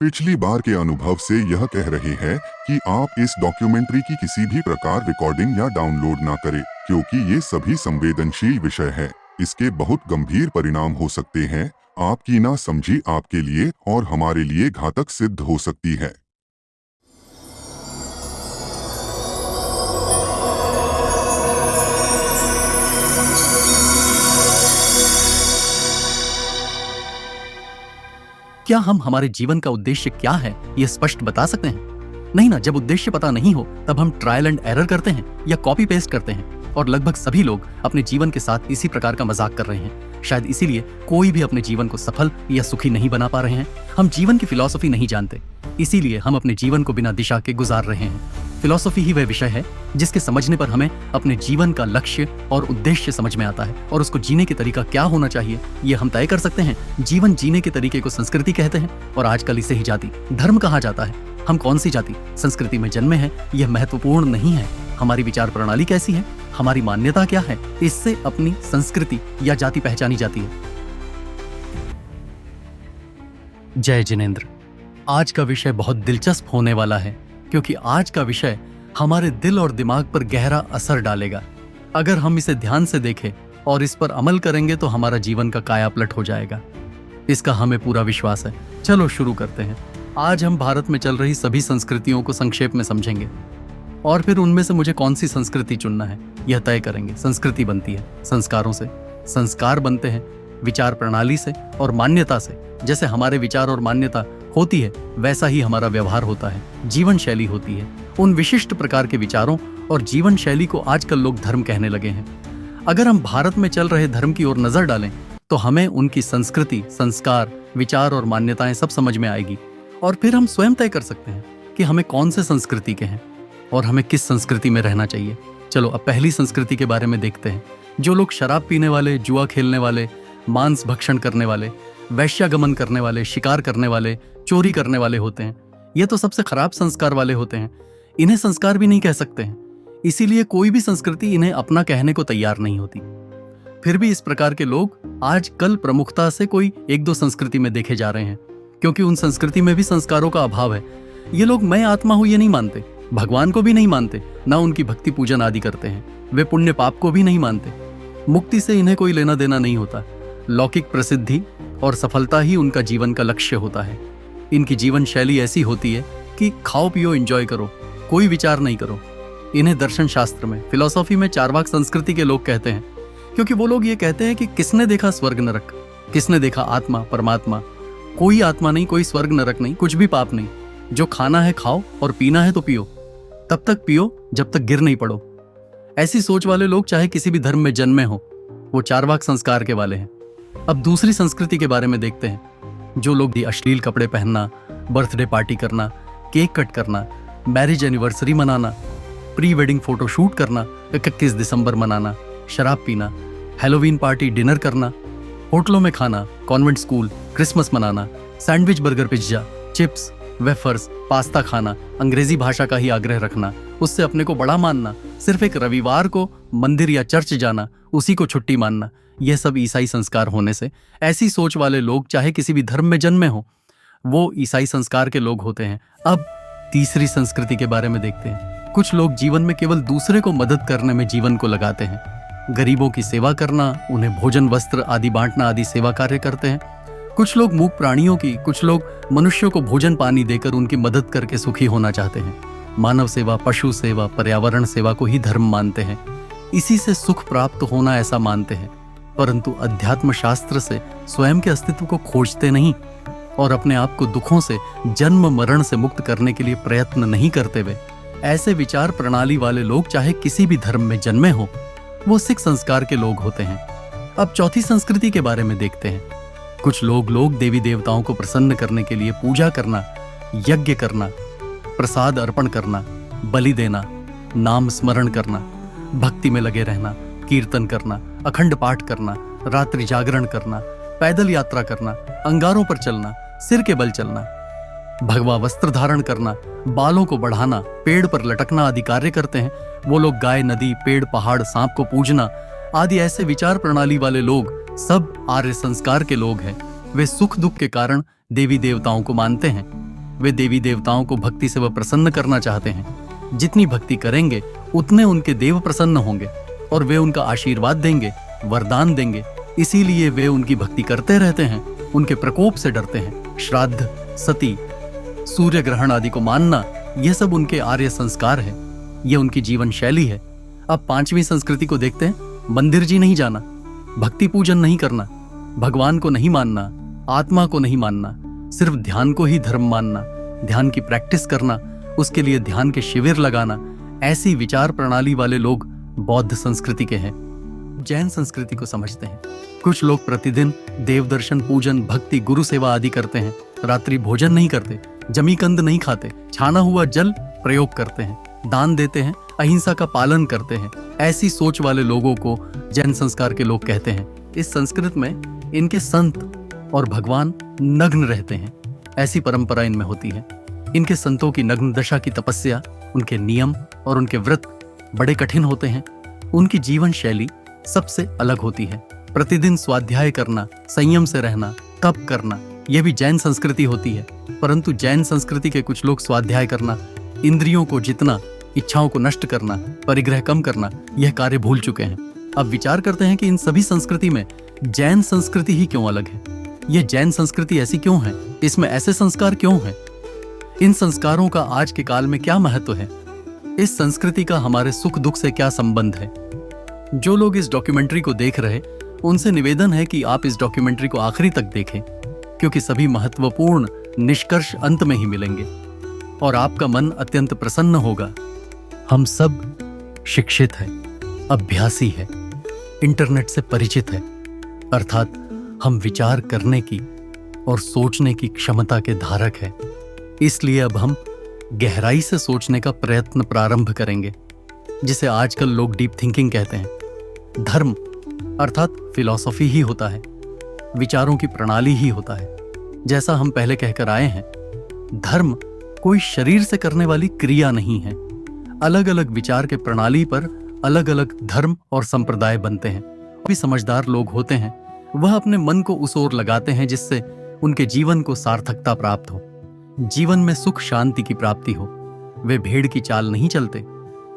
पिछली बार के अनुभव से यह कह रहे हैं कि आप इस डॉक्यूमेंट्री की किसी भी प्रकार रिकॉर्डिंग या डाउनलोड ना करें, क्योंकि ये सभी संवेदनशील विषय है। इसके बहुत गंभीर परिणाम हो सकते हैं। आपकी ना समझी आपके लिए और हमारे लिए घातक सिद्ध हो सकती है। क्या हम हमारे जीवन का उद्देश्य क्या है ये स्पष्ट बता सकते हैं? नहीं ना। जब उद्देश्य पता नहीं हो तब हम ट्रायल एंड एरर करते हैं या कॉपी पेस्ट करते हैं, और लगभग सभी लोग अपने जीवन के साथ इसी प्रकार का मजाक कर रहे हैं। शायद इसीलिए कोई भी अपने जीवन को सफल या सुखी नहीं बना पा रहे हैं। हम जीवन की फिलॉसफी नहीं जानते, इसीलिए हम अपने जीवन को बिना दिशा के गुजार रहे हैं। फिलॉसफी ही वह विषय है जिसके समझने पर हमें अपने जीवन का लक्ष्य और उद्देश्य समझ में आता है, और उसको जीने के तरीका क्या होना चाहिए ये हम तय कर सकते हैं। जीवन जीने के तरीके को संस्कृति कहते हैं, और आजकल इसे ही जाति धर्म कहा जाता है। हम कौन सी जाति संस्कृति में जन्मे हैं यह महत्वपूर्ण नहीं है। हमारी विचार प्रणाली कैसी है, हमारी मान्यता क्या है, इससे अपनी संस्कृति या जाति पहचानी जाती है। जय जिनेंद्र। आज का विषय बहुत दिलचस्प होने वाला है, क्योंकि आज का विषय हमारे दिल और दिमाग पर गहरा असर डालेगा। अगर हम इसे ध्यान से देखें और इस पर अमल करेंगे तो हमारा जीवन का कायापलट हो जाएगा। इसका हमें पूरा विश्वास है। चलो शुरू करते हैं। आज हम भारत में चल रही सभी संस्कृतियों को संक्षेप में समझेंगे, और फिर उनमें से मुझे कौन सी संस्कृति चुनना है यह तय करेंगे। संस्कृति बनती है संस्कारों से, संस्कार बनते हैं विचार प्रणाली से और मान्यता से। जैसे हमारे विचार और मान्यता होती है वैसा ही हमारा व्यवहार होता है, जीवन शैली होती है। उन विशिष्ट प्रकार के विचारों और जीवन शैली को आजकल लोग धर्म कहने लगे हैं। अगर हम भारत में चल रहे धर्म की ओर नजर डालें तो हमें उनकी संस्कृति, संस्कार, विचार और मान्यताएं सब समझ में आएगी, और फिर हम स्वयं तय कर सकते हैं कि हमें कौन से संस्कृति के हैं और हमें किस संस्कृति में रहना चाहिए। चलो अब पहली संस्कृति के बारे में देखते हैं। जो लोग शराब पीने वाले, जुआ खेलने वाले, मांस भक्षण करने वाले, वैश्यागमन करने वाले, शिकार करने वाले, चोरी करने वाले होते हैं, ये तो सबसे खराब संस्कार वाले होते हैं। इन्हें संस्कार भी नहीं कह सकते हैं, इसीलिए कोई भी संस्कृति इन्हें अपना कहने को तैयार नहीं होती। फिर भी इस प्रकार के लोग आजकल प्रमुखता से कोई एक दो संस्कृति में देखे जा रहे हैं, क्योंकि उन संस्कृति में भी संस्कारों का अभाव है। ये लोग मैं आत्मा हूं ये नहीं मानते, भगवान को भी नहीं मानते, ना उनकी भक्ति पूजन आदि करते हैं। वे पुण्य पाप को भी नहीं मानते। मुक्ति से इन्हें कोई लेना देना नहीं होता। लौकिक प्रसिद्धि और सफलता ही उनका जीवन का लक्ष्य होता है। इनकी जीवन शैली ऐसी होती है कि खाओ पियो एंजॉय करो, कोई विचार नहीं करो। इन्हें दर्शन शास्त्र में, फिलॉसफी में चारवाक संस्कृति के लोग कहते हैं, क्योंकि वो लोग ये कहते हैं कि किसने देखा स्वर्ग नरक, किसने देखा आत्मा परमात्मा। कोई आत्मा नहीं, कोई स्वर्ग नरक नहीं, कुछ भी पाप नहीं। जो खाना है खाओ और पीना है तो पियो, तब तक पियो जब तक गिर नहीं पड़ो। ऐसी सोच वाले लोग चाहे किसी भी धर्म में जन्मे हो, वो चारवाक संस्कार के वाले हैं। अब दूसरी संस्कृति के बारे में देखते हैं। जो लोग अश्लील कपड़े पहनना, बर्थडे पार्टी करना, केक कट करना, मैरिज एनिवर्सरी मनाना, प्री वेडिंग फोटो शूट करना, 31 दिसंबर मनाना, शराब पीना, हैलोवीन पार्टी डिनर करना, होटलों में खाना, कॉन्वेंट स्कूल, क्रिसमस मनाना, sandwich, burger, pizza, chips, wafers, pasta खाना, अंग्रेजी भाषा का ही आग्रह रखना, उससे अपने को बड़ा मानना, सिर्फ एक रविवार को मंदिर या चर्च जाना, उसी को छुट्टी मानना, यह सब ईसाई संस्कार होने से ऐसी सोच वाले लोग चाहे किसी भी धर्म में जन्मे हो, वो ईसाई संस्कार के लोग होते हैं। अब तीसरी संस्कृति के बारे में देखते हैं। कुछ लोग जीवन में केवल दूसरे को मदद करने में जीवन को लगाते हैं। गरीबों की सेवा करना, उन्हें भोजन वस्त्र आदि बांटना आदि सेवा कार्य करते हैं। कुछ लोग मूक प्राणियों की, कुछ लोग मनुष्यों को भोजन पानी देकर उनकी मदद करके सुखी होना चाहते हैं। मानव सेवा, पशु सेवा, पर्यावरण सेवा को ही धर्म मानते हैं। इसी से सुख प्राप्त होना ऐसा मानते हैं, परंतु अध्यात्म शास्त्र से स्वयं के अस्तित्व को खोजते नहीं और अपने आप को दुखों से, जन्म मरण से मुक्त करने के लिए प्रयत्न नहीं करते। वे ऐसे विचार प्रणाली वाले लोग चाहे किसी भी धर्म में जन्मे हो, वो सिख संस्कार के लोग होते हैं। अब चौथी संस्कृति के बारे में देखते हैं। कुछ लोग देवी देवताओं को प्रसन्न करने के लिए पूजा करना, यज्ञ करना, प्रसाद अर्पण करना, बलि देना, नाम स्मरण करना, भक्ति में लगे रहना, कीर्तन करना, अखंड पाठ करना, रात्रि जागरण करना, पैदल यात्रा करना, अंगारों पर चलना, सिर के बल चलना, भगवा वस्त्र धारण करना, बालों को बढ़ाना, पेड़ पर लटकना आदि कार्य करते हैं। वो लोग गाय, नदी, पेड़, पहाड़, सांप को पूजना आदि ऐसे विचार प्रणाली वाले लोग सब आर्य संस्कार के लोग हैं। वे सुख दुख के कारण देवी देवताओं को मानते हैं। वे देवी देवताओं को भक्ति से वह प्रसन्न करना चाहते हैं। जितनी भक्ति करेंगे उतने उनके देव प्रसन्न होंगे और वे उनका आशीर्वाद देंगे, वरदान देंगे। इसीलिए वे उनकी भक्ति करते रहते हैं, उनके प्रकोप से डरते हैं। श्राद्ध, सती, सूर्य ग्रहण आदि को मानना, यह सब उनके आर्य संस्कार है, यह उनकी जीवन शैली है। अब 5वीं संस्कृति को देखते हैं। मंदिर जी नहीं जाना, भक्ति पूजन नहीं करना, भगवान को नहीं मानना, आत्मा को नहीं मानना, सिर्फ ध्यान को ही धर्म मानना, ध्यान की प्रैक्टिस करना, उसके लिए ध्यान के शिविर लगाना, ऐसी विचार प्रणाली वाले लोग बौद्ध संस्कृति के हैं। जैन संस्कृति को समझते हैं। कुछ लोग प्रतिदिन देव दर्शन, पूजन, भक्ति, गुरु सेवा आदि करते हैं। रात्रि भोजन नहीं करते, जमीकंद नहीं खाते, छाना हुआ जल प्रयोग करते हैं, दान देते हैं, अहिंसा का पालन करते हैं। ऐसी सोच वाले लोगों को जैन संस्कार के लोग कहते हैं। इस संस्कृत में इनके संत और भगवान नग्न रहते हैं, ऐसी परंपरा इनमें होती है। इनके संतों की नग्न दशा की तपस्या, उनके नियम और उनके व्रत बड़े कठिन होते हैं। उनकी जीवन शैली सबसे अलग होती है। प्रतिदिन स्वाध्याय करना, संयम से रहना, तप करना, यह भी जैन संस्कृति होती है। परंतु जैन संस्कृति के कुछ लोग स्वाध्याय करना, इंद्रियों को जितना, इच्छाओं को नष्ट करना, परिग्रह कम करना, यह कार्य भूल चुके हैं। अब विचार करते हैं कि इन सभी संस्कृति में जैन संस्कृति ही क्यों अलग है। यह जैन संस्कृति ऐसी क्यों है, इसमें ऐसे संस्कार क्यों हैं, इन संस्कारों का आज के काल में क्या महत्व है, इस संस्कृति का हमारे सुख दुख से क्या संबंध है। जो लोग इस डॉक्यूमेंट्री को देख रहे, उनसे निवेदन है कि आप इस डॉक्यूमेंट्री को आखिरी तक देखें, क्योंकि सभी महत्वपूर्ण निष्कर्ष अंत में ही मिलेंगे और आपका मन अत्यंत प्रसन्न होगा। हम सब शिक्षित हैं, अभ्यासी हैं, इंटरनेट से परिचित हैं, अर्थात हम विचार करने की और सोचने की क्षमता के धारक हैं। इसलिए अब हम गहराई से सोचने का प्रयत्न प्रारंभ करेंगे, जिसे आजकल लोग डीप थिंकिंग कहते हैं। धर्म अर्थात फिलॉसफी ही होता है, विचारों की प्रणाली ही होता है। जैसा हम पहले कहकर आए हैं, धर्म कोई शरीर से करने वाली क्रिया नहीं है। अलग अलग विचार के प्रणाली पर अलग अलग धर्म और संप्रदाय बनते हैं। भी समझदार लोग होते हैं, वह अपने मन को उस ओर लगाते हैं जिससे उनके जीवन को सार्थकता प्राप्त हो, जीवन में सुख शांति की प्राप्ति हो। वे भेड़ की चाल नहीं चलते,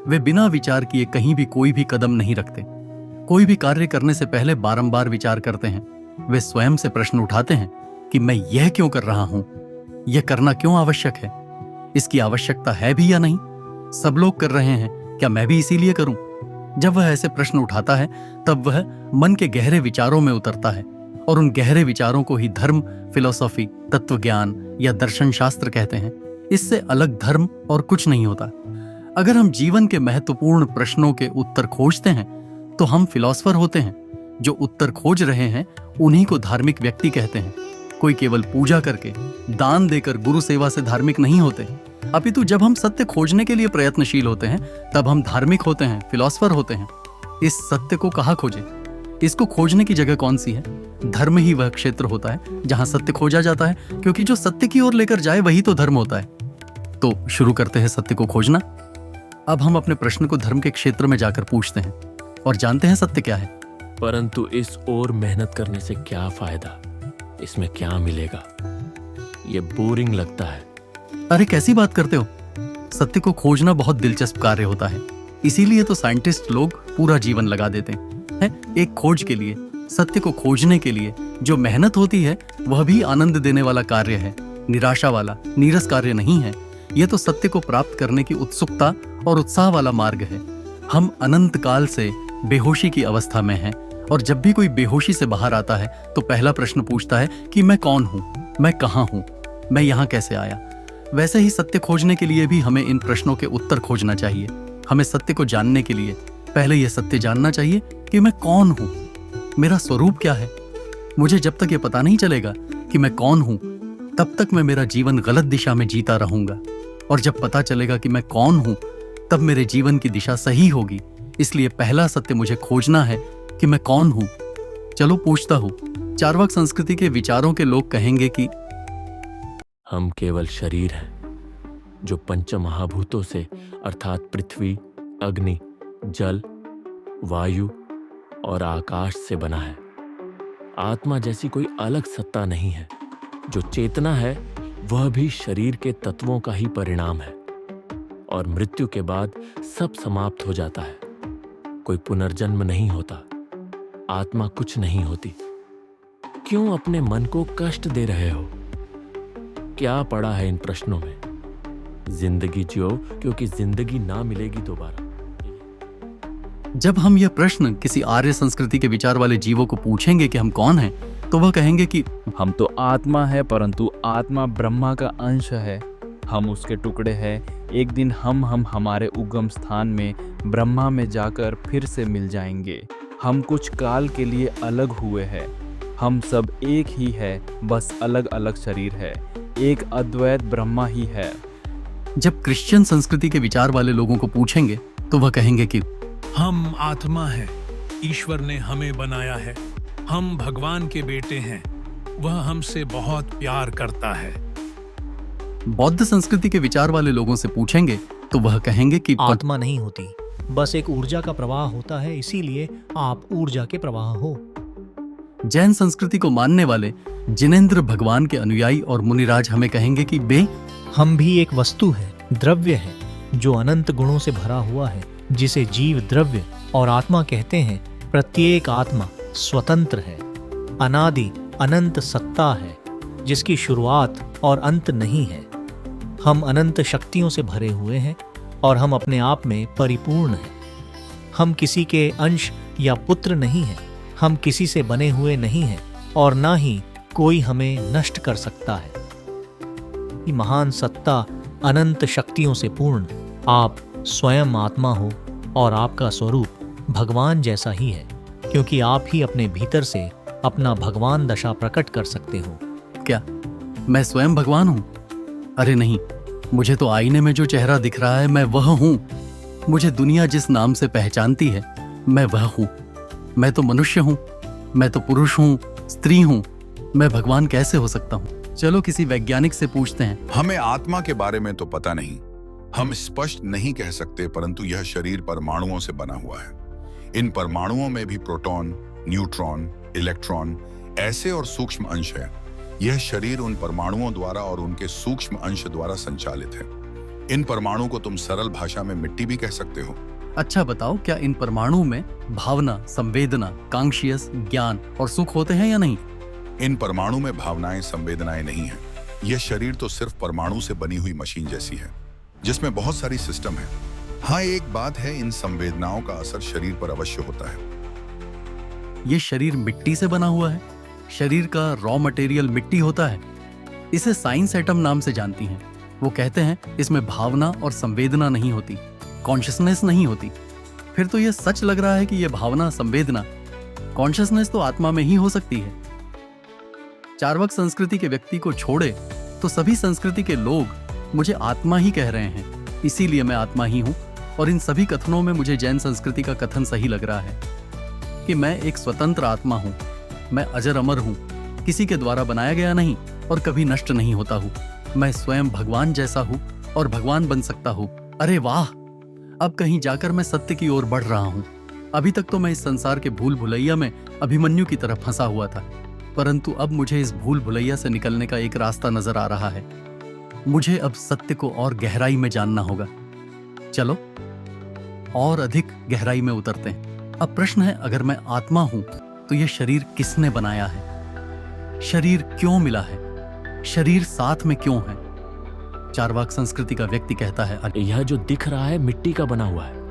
वे बिना विचार किए कहीं भी कोई भी कदम नहीं रखते। कोई भी कार्य करने से पहले बारंबार विचार करते हैं। वे स्वयं से प्रश्न उठाते हैं कि मैं यह क्यों कर रहा हूं, यह करना क्यों आवश्यक है, इसकी आवश्यकता है भी या नहीं, सब लोग कर रहे हैं, क्या मैं भी इसीलिए करूं। जब वह ऐसे प्रश्न उठाता है, तब वह मन के गहरे विचारों में उतरता है और उन गहरे विचारों को ही धर्म, फिलॉसफी, तत्वज्ञान या दर्शन शास्त्र कहते हैं। इससे अलग धर्म और कुछ नहीं होता। अगर हम जीवन के महत्वपूर्ण प्रश्नों के उत्तर खोजते हैं तो हम फिलॉसफर होते हैं। जो उत्तर खोज रहे हैं उन्हीं को धार्मिक व्यक्ति कहते हैं। कोई केवल पूजा करके, दान देकर, गुरु सेवा से धार्मिक नहीं होते, अपितु जब हम सत्य खोजने के लिए प्रयत्नशील होते हैं तब हम धार्मिक होते हैं, फिलॉसफर होते हैं। इस सत्य को कहाँ खोजें? इसको खोजने की जगह कौन सी है? धर्म ही वह क्षेत्र होता है जहां सत्य खोजा जाता है, क्योंकि जो सत्य की ओर लेकर जाए वही तो धर्म होता है। तो शुरू करते हैं सत्य को खोजना। अब हम अपने प्रश्न को धर्म के क्षेत्र में जाकर पूछते हैं और जानते हैं सत्य क्या है। परंतु इस ओर मेहनत करने से क्या फायदा, इसमें क्या मिलेगा? ये बोरिंग लगता है। अरे कैसी बात करते हो? सत्य को खोजना बहुत दिलचस्प कार्य होता है, इसीलिए तो साइंटिस्ट लोग पूरा जीवन लगा देते हैं। एक खोज के लिए, सत्य को खोजने के लिए जो मेहनत होती है वह भी आनंद देने वाला कार्य है, निराशा वाला, नीरस कार्य नहीं है। यह तो सत्य को प्राप्त करने की उत्सुकता और उत्साह वाला मार्ग है। हम अनंत काल से बेहोशी की अवस्था में हैं और जब भी कोई बेहोशी से बाहर आता है तो पहला प्रश्न पूछता है कि मैं कौन हूं, मैं कहां हूं, मैं यहां कैसे आया। वैसे ही सत्य खोजने के लिए भी हमें इन प्रश्नों के उत्तर खोजना चाहिए। हमें सत्य को जानने के लिए पहले यह सत्य जानना चाहिए कि मैं कौन हूं, मेरा स्वरूप क्या है। मुझे जब तक ये पता नहीं चलेगा कि मैं कौन हूं, तब तक मैं मेरा जीवन गलत दिशा में जीता रहूंगा, और जब पता चलेगा कि मैं कौन हूं, तब मेरे जीवन की दिशा सही होगी। इसलिए पहला सत्य मुझे खोजना है कि मैं कौन हूं। चलो पूछता हूं। चार्वाक संस्कृति के विचारों के लोग कहेंगे कि हम केवल शरीर हैं जो पंच महाभूतों से अर्थात पृथ्वी, अग्नि, जल, वायु और आकाश से बना है। आत्मा जैसी कोई अलग सत्ता नहीं है। जो चेतना है वह भी शरीर के तत्वों का ही परिणाम है और मृत्यु के बाद सब समाप्त हो जाता है। कोई पुनर्जन्म नहीं होता, आत्मा कुछ नहीं होती। क्यों अपने मन को कष्ट दे रहे हो? क्या पड़ा है इन प्रश्नों में? जिंदगी जियो, क्योंकि जिंदगी ना मिलेगी दोबारा। जब हम यह प्रश्न किसी आर्य संस्कृति के विचार वाले जीवों को पूछेंगे कि हम कौन हैं, तो वह कहेंगे कि हम तो आत्मा है, परंतु आत्मा ब्रह्मा का अंश है। हम उसके टुकड़े हैं। एक दिन हम हमारे उगम स्थान में ब्रह्मा में जाकर फिर से मिल जाएंगे। हम कुछ काल के लिए अलग हुए हैं। हम सब एक ही है, बस अलग अलग शरीर है। एक अद्वैत ब्रह्मा ही है। जब क्रिश्चियन संस्कृति के विचार वाले लोगों को पूछेंगे तो वह कहेंगे कि हम आत्मा है, ईश्वर ने हमें बनाया है, हम भगवान के बेटे हैं, वह हमसे बहुत प्यार करता है। बौद्ध संस्कृति के विचार वाले लोगों से पूछेंगे तो वह कहेंगे कि आत्मा नहीं होती, बस एक ऊर्जा का प्रवाह होता है, इसीलिए आप ऊर्जा के प्रवाह हो। जैन संस्कृति को मानने वाले जिनेंद्र भगवान के अनुयायी और मुनिराज हमें कहेंगे कि हम भी एक वस्तु है, द्रव्य है, जो अनंत गुणों से भरा हुआ है, जिसे जीव द्रव्य और आत्मा कहते हैं। प्रत्येक आत्मा स्वतंत्र है, अनादि अनंत सत्ता है, जिसकी शुरुआत और अंत नहीं है। हम अनंत शक्तियों से भरे हुए हैं और हम अपने आप में परिपूर्ण हैं। हम किसी के अंश या पुत्र नहीं हैं। हम किसी से बने हुए नहीं हैं और ना ही कोई हमें नष्ट कर सकता है। ये महान सत्ता अनंत शक्तियों से पूर्ण आप स्वयं आत्मा हो और आपका स्वरूप भगवान जैसा ही है, क्योंकि आप ही अपने भीतर से अपना भगवान दशा प्रकट कर सकते हो। क्या मैं स्वयं भगवान हूँ? अरे नहीं, मुझे तो आईने में जो चेहरा दिख रहा है मैं वह हूँ। मुझे दुनिया जिस नाम से पहचानती है मैं वह हूँ। मैं तो मनुष्य हूँ, मैं तो पुरुष हूँ, स्त्री हूँ। मैं भगवान कैसे हो सकता हूँ? चलो किसी वैज्ञानिक से पूछते हैं। हमें आत्मा के बारे में तो पता नहीं, हम स्पष्ट नहीं कह सकते, परंतु यह शरीर परमाणुओं से बना हुआ है। इन परमाणुओं में भी प्रोटॉन, न्यूट्रॉन, इलेक्ट्रॉन ऐसे और सूक्ष्म अंश है। यह शरीर उन परमाणुओं द्वारा और उनके सूक्ष्म अंश द्वारा संचालित है। इन परमाणु को तुम सरल भाषा में मिट्टी भी कह सकते हो। अच्छा बताओ, क्या इन परमाणु में भावना, संवेदना, कॉन्शियस, ज्ञान और सुख होते हैं या नहीं? इन परमाणु में भावनाएं, संवेदनाएं नहीं है। यह शरीर तो सिर्फ परमाणु से बनी हुई मशीन जैसी है, जिसमें बहुत सारी सिस्टम है। हाँ, एक बात है, इन संवेदनाओं का असर शरीर पर अवश्य होता है। ये शरीर मिट्टी से बना हुआ है। शरीर का रॉ मटेरियल मिट्टी होता है। इसे साइंस एटम नाम से जानती हैं। वो कहते हैं इसमें भावना और संवेदना नहीं होती, कॉन्शियसनेस नहीं होती। फिर तो ये सच लग रहा है कि ये भावना, संवेदना, कॉन्शियसनेस तो आत्मा में ही हो सकती है। चार्वाक संस्कृति के व्यक्ति को छोड़े तो सभी संस्कृति के लोग मुझे आत्मा ही कह रहे हैं, इसीलिए मैं आत्मा ही हूँ। और इन सभी कथनों में मुझे जैन संस्कृति का कथन सही लग रहा है कि मैं एक स्वतंत्र आत्मा हूँ। मैं अजर अमर हूँ, किसी के द्वारा बनाया गया नहीं और कभी नष्ट नहीं होता हूँ। मैं स्वयं भगवान जैसा हूँ और भगवान बन सकता हूँ। अरे वाह, अब कहीं जाकर मैं सत्य की ओर बढ़ रहा हूँ। अभी तक तो मैं इस संसार के भूल भुलैया में अभिमन्यु की तरह फंसा हुआ था, परंतु अब मुझे इस भूल भुलैया से निकलने का एक रास्ता नजर आ रहा है। मुझे अब सत्य को और गहराई में जानना होगा। चलो और अधिक गहराई में उतरते हैं। अब प्रश्न है, अगर मैं आत्मा हूं तो यह शरीर किसने बनाया है? शरीर क्यों मिला है? शरीर साथ में क्यों है? चार्वाक संस्कृति का व्यक्ति कहता है, यह जो दिख रहा है मिट्टी का बना हुआ है।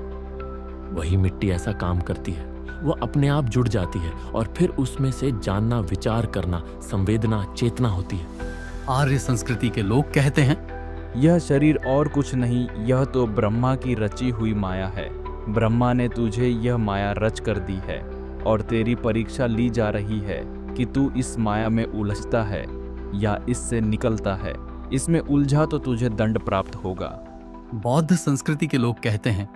वही मिट्टी ऐसा काम करती है, वो अपने आप जुड़ जाती है और फिर उसमें से जानना, विचार करना, संवेदना, चेतना होती है। आर्य संस्कृति के लोग कहते हैं, यह शरीर और कुछ नहीं, यह तो ब्रह्मा की रची हुई माया है। ब्रह्मा ने तुझे यह माया रच कर दी है और तेरी परीक्षा ली जा रही है कि तू इस माया में उलझता है या इससे निकलता है। इसमें उलझा तो तुझे दंड प्राप्त होगा। बौद्ध संस्कृति के लोग कहते हैं,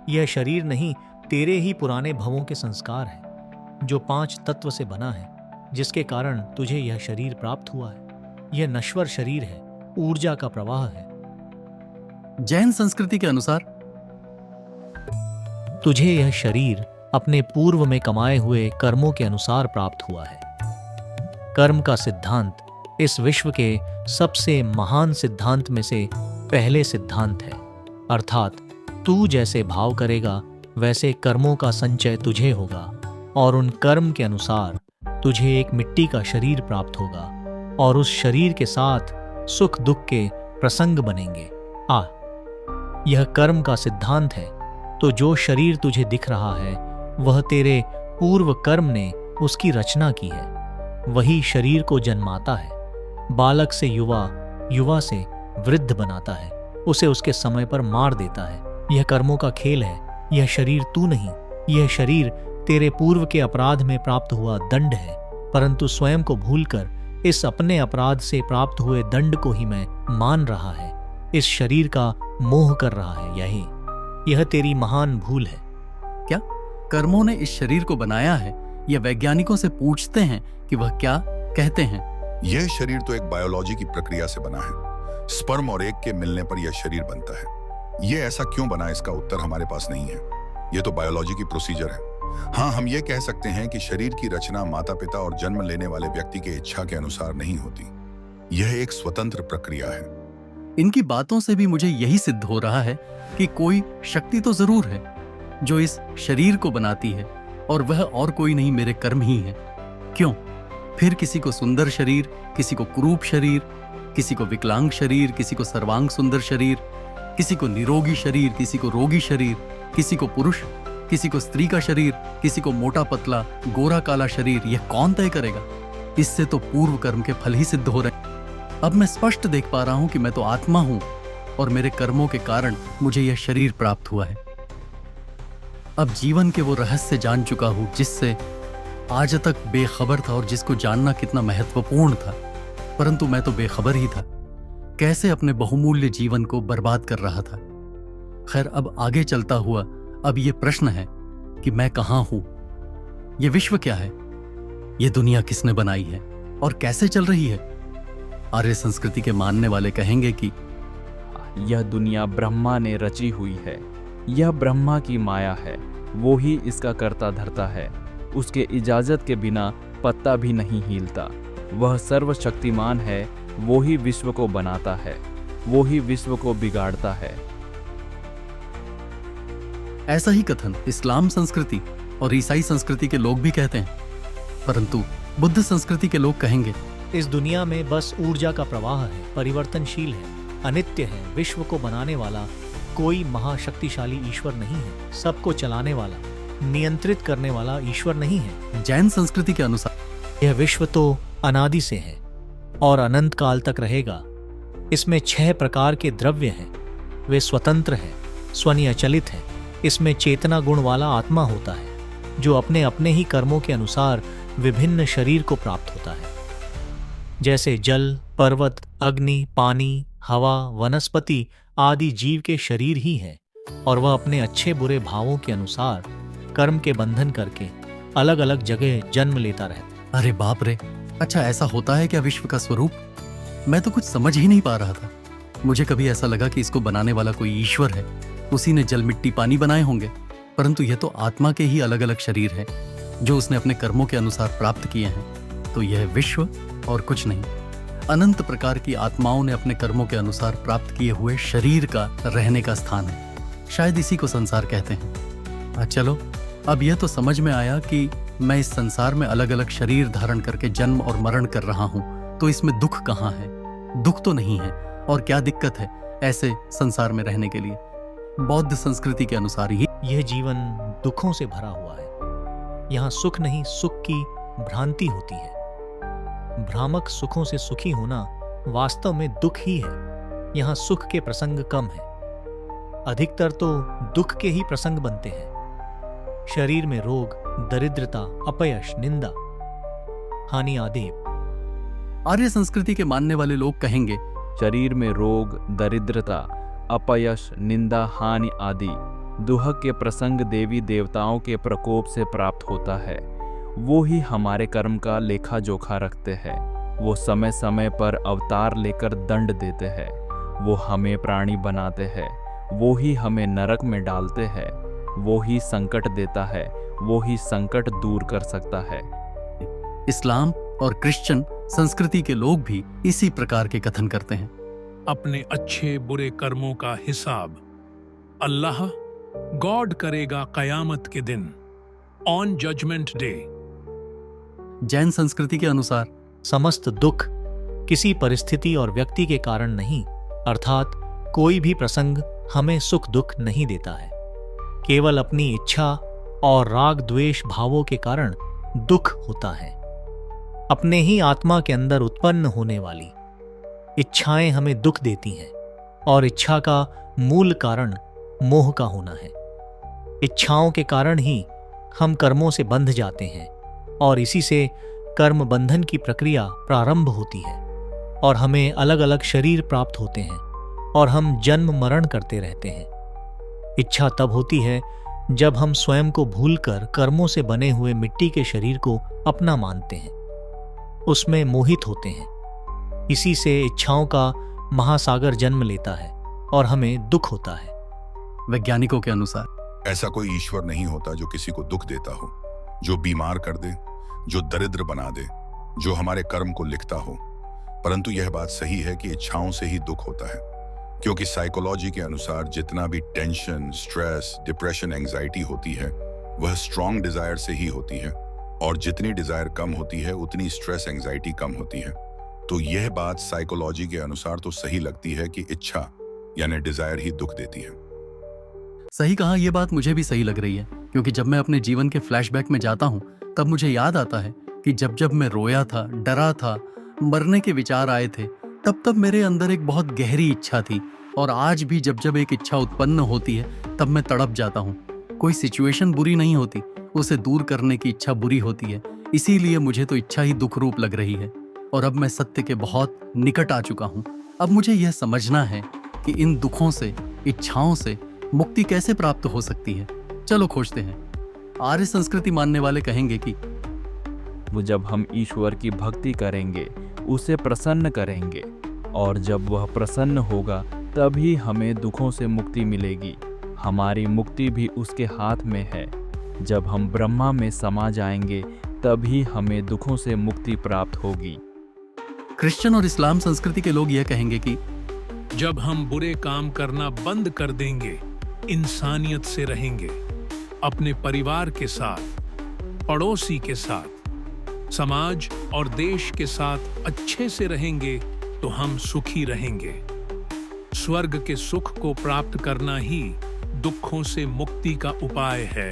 यह शरीर नहीं, तेरे ही पुराने भवों के संस्कार हैं, जो 5 तत्व से बना है, जिसके कारण तुझे यह शरीर प्राप्त हुआ है। यह नश्वर शरीर है, ऊर्जा का प्रवाह है। जैन संस्कृति के अनुसार तुझे यह शरीर अपने पूर्व में कमाए हुए कर्मों के अनुसार प्राप्त हुआ है। कर्म का सिद्धांत इस विश्व के सबसे महान सिद्धांत में से पहले सिद्धांत है, अर्थात तू जैसे भाव करेगा वैसे कर्मों का संचय तुझे होगा और उन कर्म के अनुसार तुझे एक मिट्टी का शरीर प्राप्त होगा और उस शरीर के साथ सुख दुख के प्रसंग बनेंगे। यह कर्म का सिद्धांत है, तो जो शरीर तुझे दिख रहा है वह तेरे पूर्व कर्म ने उसकी रचना की है। वही शरीर को जन्माता है, बालक से युवा, युवा से वृद्ध बनाता है, उसे उसके समय पर मार देता है। यह कर्मों का खेल है। यह शरीर तू नहीं, यह शरीर तेरे पूर्व के अपराध में प्राप्त हुआ दंड है, परंतु स्वयं को भूलकर इस अपने अपराध से प्राप्त हुए दंड को ही मैं मान रहा है, इस शरीर का मोह कर रहा है। यह तेरी महान भूल है। क्या कर्मों ने इस शरीर को बनाया है? या वैज्ञानिकों से पूछते हैं कि वह क्या कहते हैं? यह शरीर तो एक बायोलॉजी की प्रक्रिया से बना है। स्पर्म और एग के मिलने पर यह शरीर बनता है। यह ऐसा क्यों बना, इसका उत्तर हमारे पास नहीं है। यह तो बायोलॉजी की प्रोसीजर है। हाँ, हम ये कह सकते हैं कि शरीर की रचना माता पिता और जन्म लेने वाले व्यक्ति के इच्छा के अनुसार नहीं होती। यह एक स्वतंत्र प्रक्रिया है। इनकी बातों से भी मुझे यही सिद्ध हो रहा है कि कोई शक्ति तो जरूर है जो इस शरीर को बनाती है, और वह और कोई नहीं, मेरे कर्म ही है। क्यों? फिर किसी को सुंदर शरीर, किसी को कुरूप शरीर, किसी को विकलांग शरीर, किसी को सर्वांग सुंदर शरीर, किसी को निरोगी शरीर, किसी को रोगी शरीर, किसी को पुरुष, किसी को स्त्री का शरीर, किसी को मोटा पतला, गोरा काला शरीर। यह कौन तय करेगा? इससे तो पूर्व कर्म के फल ही सिद्ध हो रहे हैं। अब मैं स्पष्ट देख पा रहा हूं कि मैं तो आत्मा हूं और मेरे कर्मों के कारण मुझे यह शरीर प्राप्त हुआ है। अब जीवन के वो रहस्य जान चुका हूं जिससे आज तक बेखबर था और जिसको जानना कितना महत्वपूर्ण था, परंतु मैं तो बेखबर ही था। कैसे अपने बहुमूल्य जीवन को बर्बाद कर रहा था। खैर, अब आगे चलता हुआ अब ये प्रश्न है कि मैं कहां हूं, ये विश्व क्या है, ये दुनिया किसने बनाई है और कैसे चल रही है? आर्य संस्कृति के मानने वाले कहेंगे कि यह दुनिया ब्रह्मा ने रची हुई है। यह ब्रह्मा की माया है, वो ही इसका कर्ता धर्ता है। उसके इजाजत के बिना पत्ता भी नहीं हिलता। वह सर्वशक्तिमान है, वो ही विश्व को बनाता है, वो ही विश्व को बिगाड़ता है। ऐसा ही कथन इस्लाम संस्कृति और ईसाई संस्कृति के लोग भी कहते हैं, परंतु बुद्ध संस्कृति के लोग कहेंगे इस दुनिया में बस ऊर्जा का प्रवाह है, परिवर्तनशील है, अनित्य है। विश्व को बनाने वाला कोई महाशक्तिशाली ईश्वर नहीं है। सबको चलाने वाला, नियंत्रित करने वाला ईश्वर नहीं है। जैन संस्कृति के अनुसार यह विश्व तो अनादि से है और अनंत काल तक रहेगा। इसमें 6 प्रकार के द्रव्य हैं। वे स्वतंत्र हैं, स्वनीय अचलित हैं। इसमें चेतना गुण वाला आत्मा होता है जो अपने अपने ही कर्मों के अनुसार विभिन्न शरीर को प्राप्त होता है। जैसे जल, पर्वत, अग्नि, पानी, हवा, वनस्पति आदि जीव के शरीर ही है, और वह अपने अच्छे बुरे भावों के अनुसार कर्म के बंधन करके अलग अलग जगह जन्म लेता रहता। अरे बाप रे, अच्छा ऐसा होता है क्या विश्व का स्वरूप? मैं तो कुछ समझ ही नहीं पा रहा था। मुझे कभी ऐसा लगा कि इसको बनाने वाला कोई ईश्वर है, उसी ने जल मिट्टी पानी बनाए होंगे, परंतु यह तो आत्मा के ही अलग अलग शरीर है जो उसने अपने कर्मों के अनुसार प्राप्त किए हैं। तो यह विश्व और कुछ नहीं, अनंत प्रकार की आत्माओं ने अपने कर्मों के अनुसार प्राप्त किए हुए शरीर का रहने का स्थान है। शायद इसी को संसार कहते हैं। चलो, अब यह तो समझ में आया कि मैं इस संसार में अलग अलग शरीर धारण करके जन्म और मरण कर रहा हूं, तो इसमें दुख कहाँ है? दुख तो नहीं है, और क्या दिक्कत है ऐसे संसार में रहने के लिए? बौद्ध संस्कृति के अनुसार ही यह जीवन दुखों से भरा हुआ है। यहाँ सुख नहीं, सुख की भ्रांति होती है। भ्रामक सुखों से सुखी होना वास्तव में दुख ही है। यहाँ सुख के प्रसंग कम है, अधिकतर तो दुख के ही प्रसंग बनते हैं। शरीर में रोग, दरिद्रता, अपयश, निंदा, हानि आदि। आर्य संस्कृति के मानने वाले लोग कहेंगे शरीर में रोग, दरिद्रता, अपयश, निंदा, हानि आदि दुख के प्रसंग देवी देवताओं के प्रकोप से प्राप्त होता है। वो ही हमारे कर्म का लेखा जोखा रखते हैं। वो समय समय पर अवतार लेकर दंड देते हैं। वो हमें प्राणी बनाते हैं। वो ही हमें नरक में डालते हैं। वो ही संकट देता है। वो ही संकट दूर कर सकता है। इस्लाम और क्रिश्चियन संस्कृति के लोग भी इसी प्रकार के कथन करते हैं। अपने अच्छे बुरे कर्मों का हिसाब अल्लाह गॉड करेगा कयामत के दिन, ऑन जजमेंट डे। जैन संस्कृति के अनुसार समस्त दुख किसी परिस्थिति और व्यक्ति के कारण नहीं, अर्थात कोई भी प्रसंग हमें सुख दुख नहीं देता है। केवल अपनी इच्छा और राग द्वेष भावों के कारण दुख होता है। अपने ही आत्मा के अंदर उत्पन्न होने वाली इच्छाएं हमें दुख देती हैं और इच्छा का मूल कारण मोह का होना है। इच्छाओं के कारण ही हम कर्मों से बंध जाते हैं और इसी से कर्म बंधन की प्रक्रिया प्रारंभ होती है और हमें अलग अलग शरीर प्राप्त होते हैं और हम जन्म मरण करते रहते हैं। इच्छा तब होती है जब हम स्वयं को भूलकर कर्मों से बने हुए मिट्टी के शरीर को अपना मानते हैं, उसमें मोहित होते हैं। इसी से इच्छाओं का महासागर जन्म लेता है और हमें दुख होता है। वैज्ञानिकों के अनुसार ऐसा कोई ईश्वर नहीं होता जो किसी को दुख देता हो, जो बीमार कर दे, जो दरिद्र बना दे, जो हमारे कर्म को लिखता हो। परंतु यह बात सही है कि इच्छाओं से ही दुख होता है, क्योंकि साइकोलॉजी के अनुसार जितना भी टेंशन, स्ट्रेस, डिप्रेशन, एंजाइटी होती है वह स्ट्रॉन्ग डिजायर से ही होती है, और जितनी डिजायर कम होती है उतनी स्ट्रेस, एंजाइटी कम होती है। तो यह बात साइकोलॉजी के अनुसार तो सही लगती है कि इच्छा यानी डिजायर ही दुख देती है। सही कहा, यह बात मुझे भी सही लग रही है, क्योंकि जब मैं अपने जीवन के फ्लैशबैक में जाता हूं तब मुझे याद आता है कि जब जब मैं रोया था, डरा था, मरने के विचार आए थे, तब तब मेरे अंदर एक बहुत गहरी इच्छा थी। और आज भी जब जब एक इच्छा उत्पन्न होती है तब मैं तड़प जाता हूँ। कोई सिचुएशन बुरी नहीं होती, उसे दूर करने की इच्छा बुरी होती है। इसीलिए मुझे तो इच्छा ही दुख रूप लग रही है। और अब मैं सत्य के बहुत निकट आ चुका हूँ। अब मुझे यह समझना है कि इन दुखों से, इच्छाओं से मुक्ति कैसे प्राप्त हो सकती है। चलो खोजते हैं। आर्य संस्कृति मानने वाले कहेंगे कि वो जब हम ईश्वर की भक्ति करेंगे, उसे प्रसन्न करेंगे, और जब वह प्रसन्न होगा तभी हमें दुखों से मुक्ति मिलेगी। हमारी मुक्ति भी उसके हाथ में है। जब हम ब्रह्मा में समा जाएंगे तभी हमें दुखों से मुक्ति प्राप्त होगी। क्रिश्चियन और इस्लाम संस्कृति के लोग यह कहेंगे कि जब हम बुरे काम करना बंद कर देंगे, इंसानियत से रहेंगे, अपने परिवार के साथ, पड़ोसी के साथ, समाज और देश के साथ अच्छे से रहेंगे तो हम सुखी रहेंगे। स्वर्ग के सुख को प्राप्त करना ही दुखों से मुक्ति का उपाय है।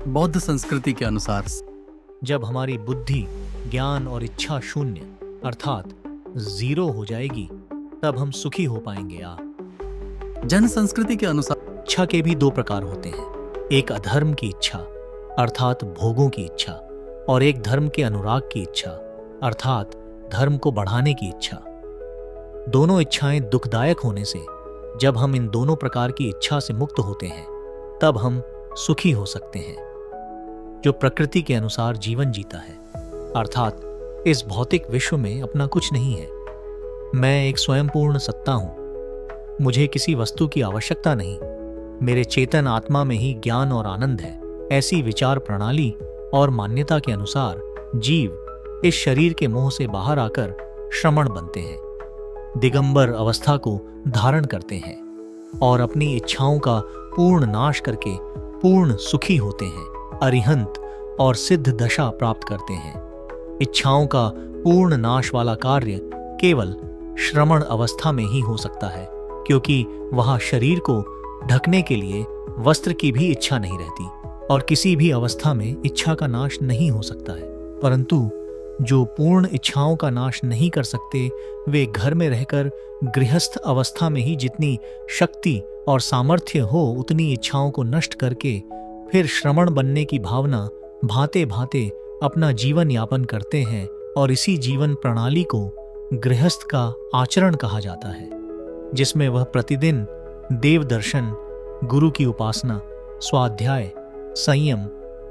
बौद्ध संस्कृति के अनुसार जब हमारी बुद्धि, ज्ञान और इच्छा शून्य अर्थात जीरो हो जाएगी तब हम सुखी हो पाएंगे। जैन संस्कृति के अनुसार इच्छा के भी दो प्रकार होते हैं, एक अधर्म की इच्छा अर्थात भोगों की इच्छा, और एक धर्म के अनुराग की इच्छा अर्थात धर्म को बढ़ाने की इच्छा। दोनों इच्छाएं दुखदायक होने से जब हम इन दोनों प्रकार की इच्छा से मुक्त होते हैं तब हम सुखी हो सकते हैं। जो प्रकृति के अनुसार जीवन जीता है अर्थात इस भौतिक विश्व में अपना कुछ नहीं है। मैं एक स्वयंपूर्ण सत्ता हूं। मुझे किसी वस्तु की आवश्यकता नहीं। मेरे चेतन आत्मा में ही ज्ञान और आनंद है। ऐसी विचार प्रणाली और मान्यता के अनुसार जीव इस शरीर के मोह से बाहर आकर श्रमण बनते हैं, दिगंबर अवस्था को धारण करते हैं और अपनी इच्छाओं का पूर्ण नाश करके पूर्ण सुखी होते हैं, अरिहंत और सिद्ध दशा प्राप्त करते हैं। इच्छाओं का पूर्ण नाश वाला कार्य केवल श्रमण अवस्था में ही हो सकता है, क्योंकि वहां शरीर को ढकने के लिए वस्त्र की भी इच्छा नहीं रहती और किसी भी अवस्था में इच्छा का नाश नहीं हो सकता है। परंतु जो पूर्ण इच्छाओं का नाश नहीं कर सकते, वे घर में रहकर गृहस्थ अवस्था में ही जितनी शक्ति और सामर्थ्य हो उतनी इच्छाओं को नष्ट करके फिर श्रमण बनने की भावना भांते भांते अपना जीवन यापन करते हैं, और इसी जीवन प्रणाली को गृहस्थ का आचरण कहा जाता है, जिसमें वह प्रतिदिन देव दर्शन, गुरु की उपासना, स्वाध्याय, संयम,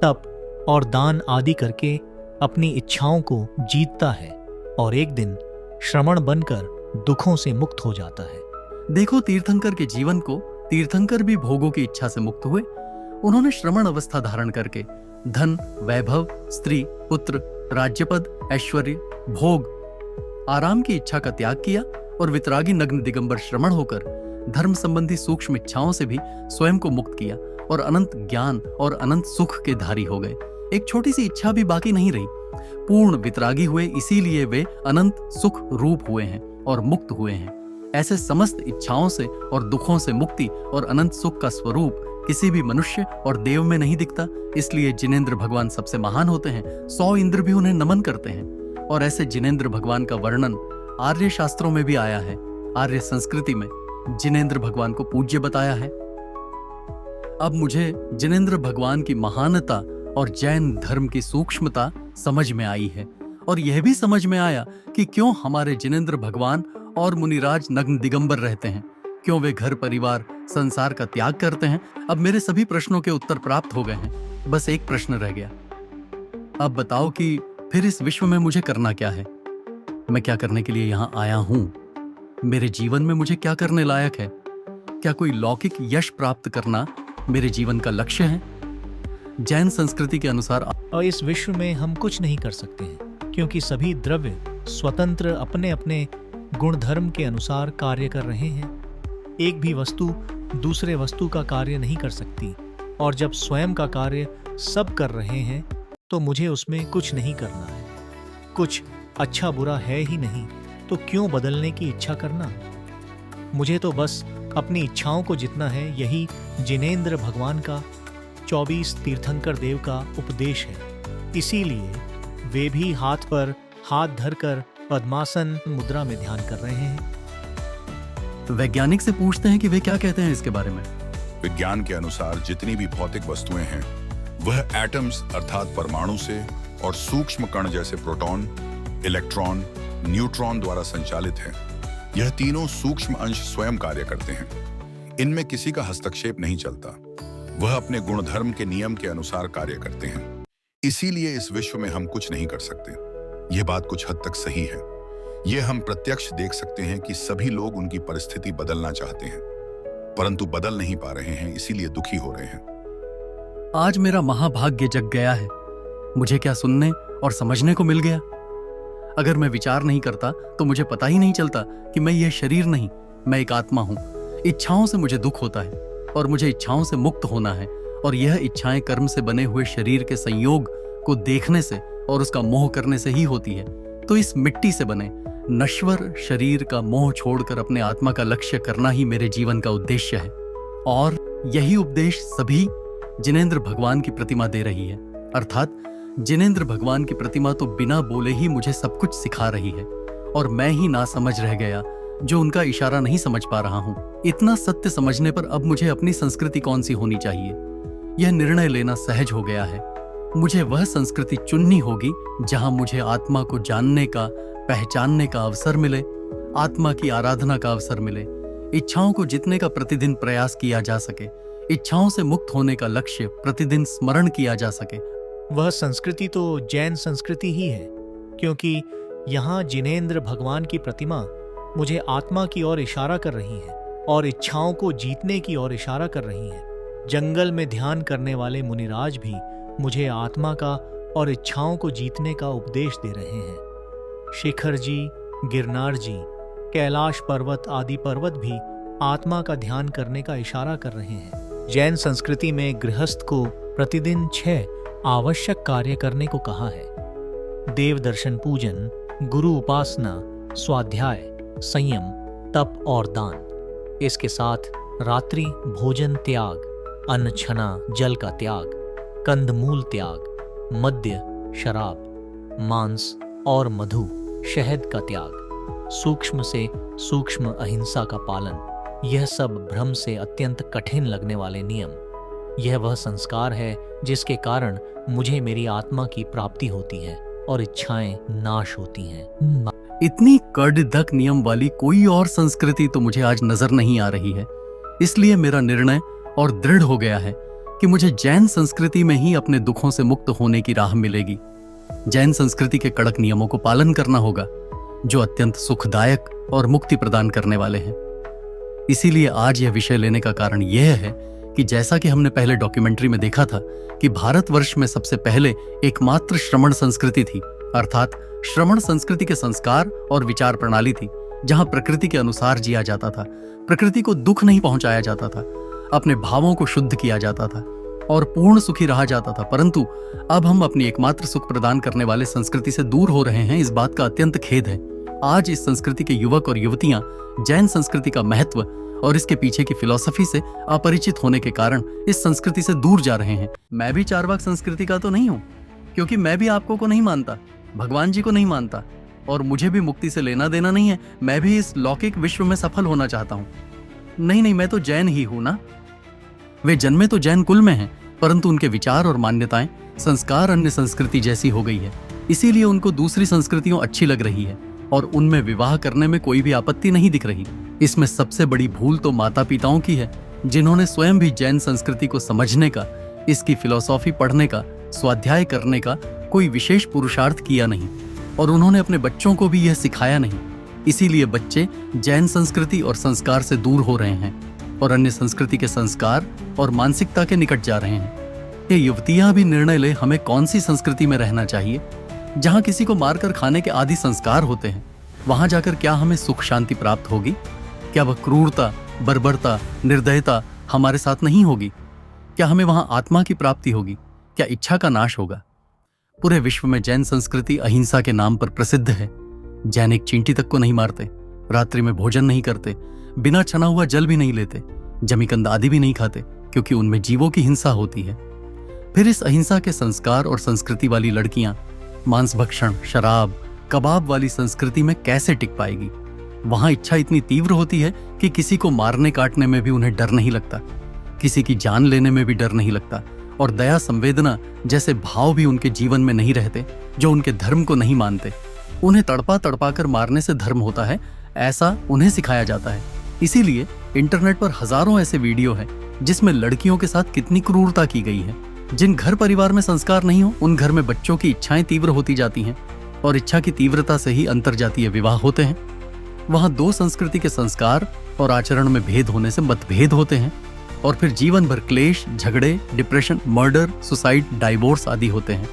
तप और दान आदि करके अपनी इच्छाओं को जीतता है और एक दिन श्रमण बनकर दुखों से मुक्त हो जाता है। देखो तीर्थंकर के जीवन को, तीर्थंकर भी भोगों की इच्छा से मुक्त हुए। उन्होंने श्रमण अवस्था धारण करके धन, वैभव, स्त्री, पुत्र, राज्यपद, ऐश्वर्य, भोग आराम की इच्छा का त्याग किया और वितरागी नग्न दिगंबर श्रमण होकर धर्म संबंधी सूक्ष्म इच्छाओं से भी स्वयं को मुक्त किया और अनंत ज्ञान और अनंत सुख के धारी हो गए। एक छोटी सी इच्छा भी बाकी नहीं रही। पूर्ण वितरागी हुए, इसीलिए वे अनंत सुख रूप हुए हैं और मुक्त हुए हैं। ऐसे समस्त इच्छाओं से और दुखों से मुक्ति और अनंत सुख का स्वरूप किसी भी मनुष्य और देव में नहीं दिखता। इसलिए जिनेंद्र भगवान सबसे महान होते हैं। 100 इंद्र भी उन्हें नमन करते हैं। और ऐसे जिनेंद्र भगवान का वर्णन आर्य शास्त्रों में भी आया है। आर्य संस्कृति में जिनेंद्र भगवान को पूज्य बताया है। अब मुझे जिनेंद्र भगवान की महानता और जैन धर्म की सूक्ष्मता समझ में आई है। और यह भी समझ में आया कि क्यों हमारे जिनेंद्र भगवान और मुनिराज नग्न दिगंबर रहते हैं, क्यों वे घर परिवार संसार का त्याग करते हैं। अब मेरे सभी प्रश्नों के उत्तर प्राप्त हो गए हैं। बस एक प्रश्न रह गया। अब बताओ कि फिर इस विश्व में मुझे करना क्या है? मैं क्या करने के लिए यहाँ आया हूँ? मेरे जीवन में मुझे क्या करने लायक है? क्या कोई लौकिक यश प्राप्त करना मेरे जीवन का लक्ष्य है? जैन संस्कृति के अनुसार और इस विश्व में हम कुछ नहीं कर सकते हैं, क्योंकि सभी द्रव्य स्वतंत्र अपने अपने गुण धर्म के अनुसार कार्य कर रहे हैं। एक भी वस्तु दूसरे वस्तु का कार्य नहीं कर सकती, और जब स्वयं का कार्य सब कर रहे हैं तो मुझे उसमें कुछ नहीं करना है। कुछ अच्छा बुरा है ही नहीं, तो क्यों बदलने की इच्छा करना? मुझे तो बस अपनी इच्छाओं को जितना है, यही जिनेंद्र भगवान का 24 तीर्थंकर देव का उपदेश है। इसीलिए वे भी हाथ पर हाथ धरकर पद्मासन मुद्रा में ध्यान कर रहे हैं। वैज्ञानिक से पूछते हैं कि वे क्या कहते हैं इसके बारे में। विज्ञान के अनुसार जितनी भी भौतिक वस्तुएं हैं वह एटम्स अर्थात परमाणु से और सूक्ष्म कण जैसे प्रोटॉन, इलेक्ट्रॉन, न्यूट्रॉन द्वारा संचालित हैं। यह तीनों सूक्ष्म अंश स्वयं कार्य करते हैं। इनमें किसी का हस्तक्षेप नहीं चलता। वह अपने गुणधर्म के नियम के अनुसार कार्य करते हैं। इसीलिए इस विश्व में हम कुछ नहीं कर सकते। यह बात कुछ हद तक सही है। यह हम प्रत्यक्ष देख सकते हैं कि सभी लोग उनकी परिस्थिति बदलना चाहते हैं, परंतु बदल नहीं पा रहे हैं, इसीलिए दुखी हो रहे हैं। आज मेरा महाभाग्य जग गया है। मुझे क्या सुनने और समझने को मिल गया। अगर मैं विचार नहीं करता तो मुझे पता ही नहीं चलता कि मैं यह शरीर नहीं, मैं एक आत्मा हूं। इच्छाओं से मुझे दुख होता है और मुझे इच्छाओं से मुक्त होना है। और यह इच्छाएं कर्म से बने हुए शरीर के संयोग को देखने से और उसका मोह करने से ही होती है। तो इस मिट्टी से बने नश्वर शरीर का मोह छोड़कर अपने आत्मा का लक्ष्य करना ही मेरे जीवन का उद्देश्य है। और यही उपदेश सभी जिनेंद्र भगवान की प्रतिमा दे रही है। अर्थात जिनेंद्र भगवान की प्रतिमा तो बिना बोले ही मुझे सब कुछ सिखा रही है, और मैं ही ना समझ रह गया जो उनका इशारा नहीं समझ पा रहा हूं। इतना सत्य समझने पर अब मुझे अपनी संस्कृति कौन सी होनी चाहिए, यह निर्णय लेना सहज हो गया है। मुझे वह संस्कृति चुननी होगी जहां मुझे आत्मा को जानने का, पहचानने का अवसर मिले, आत्मा की आराधना का अवसर मिले, इच्छाओं को जीतने का प्रतिदिन प्रयास किया जा सके, इच्छाओं से मुक्त होने का लक्ष्य प्रतिदिन स्मरण किया जा सके। वह संस्कृति तो जैन संस्कृति ही है, क्योंकि यहाँ जिनेंद्र भगवान की प्रतिमा मुझे आत्मा की ओर इशारा कर रही है और इच्छाओं को जीतने की ओर इशारा कर रही है। जंगल में ध्यान करने वाले मुनिराज भी मुझे आत्मा का और इच्छाओं को जीतने का उपदेश दे रहे हैं। शिखर जी, गिरनार जी, कैलाश पर्वत आदि पर्वत भी आत्मा का ध्यान करने का इशारा कर रहे हैं। जैन संस्कृति में गृहस्थ को प्रतिदिन 6 आवश्यक कार्य करने को कहा है। देव दर्शन पूजन, गुरु उपासना, स्वाध्याय, संयम, तप और दान। इसके साथ रात्रि भोजन त्याग, अन्न छना जल का त्याग, कंदमूल त्याग, मद्य, शराब, मांस और मधु, शहद का त्याग, सूक्ष्म से सूक्ष्म अहिंसा का पालन। यह सब भ्रम से अत्यंत कठिन लगने वाले नियम। यह वह संस्कार है जिसके कारण मुझे मेरी आत्मा की प्राप्ति होती है और इच्छाएं नाश होती हैं। इतनी कड़क नियम वाली कोई और संस्कृति तो मुझे आज नजर नहीं आ रही है। इसलिए मेरा निर्णय और दृढ़ हो गया है कि मुझे जैन संस्कृति में ही अपने दुखों से मुक्त होने की राह मिलेगी। जैन संस्कृति के कड़क नियमों को पालन करना होगा, जो अत्यंत सुखदायक और मुक्ति प्रदान करने वाले हैं। इसीलिए आज यह विषय लेने का कारण यह है कि जैसा कि हमने पहले डॉक्यूमेंट्री में देखा था कि भारतवर्ष में सबसे पहले एकमात्र श्रमण संस्कृति थी, अर्थात श्रमण संस्कृति के संस्कार और विचार प्रणाली थी, जहां प्रकृति के अनुसार जिया जाता था, प्रकृति को दुख नहीं पहुंचाया जाता था, अपने भावों को शुद्ध किया जाता था और पूर्ण सुखी रहा जाता था। परंतु अब हम अपनी एकमात्र सुख प्रदान करने वाले संस्कृति से दूर हो रहे हैं। इस बात का अत्यंत खेद है। आज इस संस्कृति के युवक और युवतियां जैन संस्कृति का महत्व और इसके पीछे की फिलॉसफी से अपरिचित होने के कारण इस संस्कृति से दूर जा रहे हैं। मैं भी चारवाक संस्कृति का तो नहीं हूं, क्योंकि मैं भी आपको को नहीं मानता, भगवान जी को नहीं मानता और मुझे भी मुक्ति से लेना देना नहीं है। मैं भी इस लौकिक विश्व में सफल होना चाहता हूं। नहीं, मैं तो जैन ही हूं ना। वे जन्मे तो जैन कुल में हैं, परंतु उनके विचार और मान्यताएं, संस्कार अन्य संस्कृति जैसी हो गई है। इसीलिए उनको दूसरी संस्कृतियों अच्छी लग रही है और उनमें विवाह करने में कोई भी आपत्ति नहीं दिख रही। इसमें सबसे बड़ी भूल तो माता पिताओं की है, जिन्होंने स्वयं भी जैन संस्कृति को समझने का, इसकी फिलॉसफी पढ़ने का, स्वाध्याय करने का कोई विशेष पुरुषार्थ किया नहीं और उन्होंने अपने बच्चों को भी यह सिखाया नहीं। इसीलिए बच्चे जैन संस्कृति और संस्कार से दूर हो रहे हैं और अन्य संस्कृति के संस्कार और मानसिकता के निकट जा रहे हैं। ये युवतियां भी निर्णय ले हमें कौन सी संस्कृति में रहना चाहिए। जहां किसी को मारकर खाने के आदि संस्कार होते हैं, वहां जाकर क्या हमें सुख शांति प्राप्त होगी? क्या वह क्रूरता, बर्बरता, निर्दयता हमारे साथ नहीं होगी? क्या हमें वहां आत्मा की प्राप्ति होगी? क्या इच्छा का नाश होगा? पूरे विश्व में जैन संस्कृति अहिंसा के नाम पर प्रसिद्ध है। जैन एक चींटी तक को नहीं मारते, रात्रि में भोजन नहीं करते, बिना छना हुआ जल भी नहीं लेते, जमीकंद आदि भी नहीं खाते, क्योंकि उनमें जीवों की हिंसा होती है। फिर इस अहिंसा के संस्कार और संस्कृति वाली लड़कियां मांस भक्षण, शराब, कबाब वाली संस्कृति में कैसे टिक पाएगी? वहां इच्छा इतनी तीव्र होती है कि किसी को मारने काटने में भी उन्हें डर नहीं लगता, किसी की जान लेने में भी डर नहीं लगता और दया संवेदना जैसे भाव भी उनके जीवन में नहीं रहते, जो उनके धर्म को नहीं मानते। उन्हें तड़पा तड़पा कर मारने से धर्म होता है, ऐसा उन्हें सिखाया जाता है। इसीलिए इंटरनेट पर हजारों ऐसे वीडियो हैं जिसमें लड़कियों के साथ कितनी क्रूरता की गई है। जिन घर परिवार में संस्कार नहीं हो, उन घर में बच्चों की इच्छाएं तीव्र होती जाती हैं और इच्छा की तीव्रता से ही अंतरजातीय विवाह होते हैं। वहां दो संस्कृति के संस्कार और आचरण में भेद होने से मतभेद होते हैं और फिर जीवन भर क्लेश, झगड़े, डिप्रेशन, मर्डर, सुसाइड, डाइवोर्स आदि होते हैं।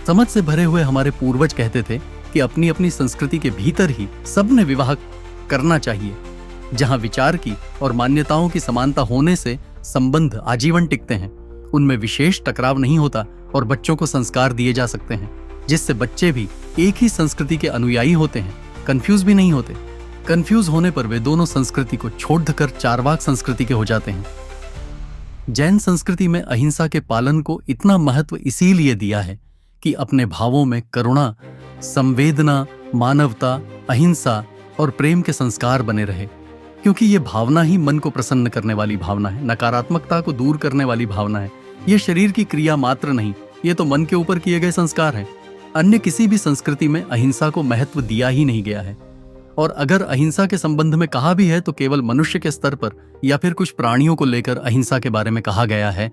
समझ से भरे हुए हमारे पूर्वज कहते थे कि अपनी अपनी संस्कृति के भीतर ही सबने विवाह करना चाहिए। जहां विचार की और मान्यताओं की समानता होने से संबंध आजीवन टिकते हैं, उनमें विशेष टकराव नहीं होता और बच्चों को संस्कार दिए जा सकते हैं जिससे बच्चे भी एक ही संस्कृति के अनुयायी होते हैं, कंफ्यूज भी नहीं होते। कंफ्यूज होने पर वे दोनों संस्कृति को छोड़कर चारवाक संस्कृति के हो जाते हैं। जैन संस्कृति में अहिंसा के पालन को इतना महत्व इसीलिए दिया है कि अपने भावों में करुणा, संवेदना, मानवता, अहिंसा और प्रेम के संस्कार बने रहे, क्योंकि ये भावना ही मन को प्रसन्न करने वाली भावना है, नकारात्मकता को दूर करने वाली भावना है। ये शरीर की क्रिया मात्र नहीं, ये तो मन के ऊपर किए गए संस्कार हैं। अन्य किसी भी संस्कृति में अहिंसा को महत्व दिया ही नहीं गया है और अगर अहिंसा के संबंध में कहा भी है तो केवल मनुष्य के स्तर पर या फिर कुछ प्राणियों को लेकर अहिंसा के बारे में कहा गया है।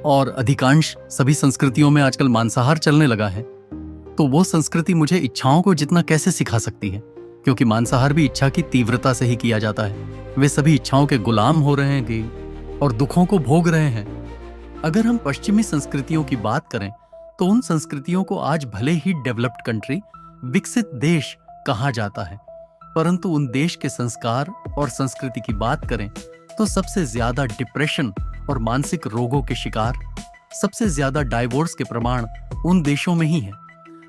और अधिकांश सभी संस्कृतियों में आजकल मांसाहार चलने लगा है, तो वो संस्कृति मुझे इच्छाओं को जितना कैसे सिखा सकती है, क्योंकि मांसाहार भी इच्छा की तीव्रता से ही किया जाता है। वे सभी इच्छाओं के गुलाम हो रहे हैं और दुखों को भोग रहे हैं। अगर हम पश्चिमी संस्कृतियों की बात करें तो उन संस्कृतियों को आज भले ही डेवलप्ड कंट्री, विकसित देश कहा जाता है, परंतु उन देश के संस्कार और संस्कृति की बात करें तो सबसे ज्यादा डिप्रेशन और मानसिक रोगों के शिकार, सबसे ज्यादा डाइवोर्स के प्रमाण उन देशों में ही है।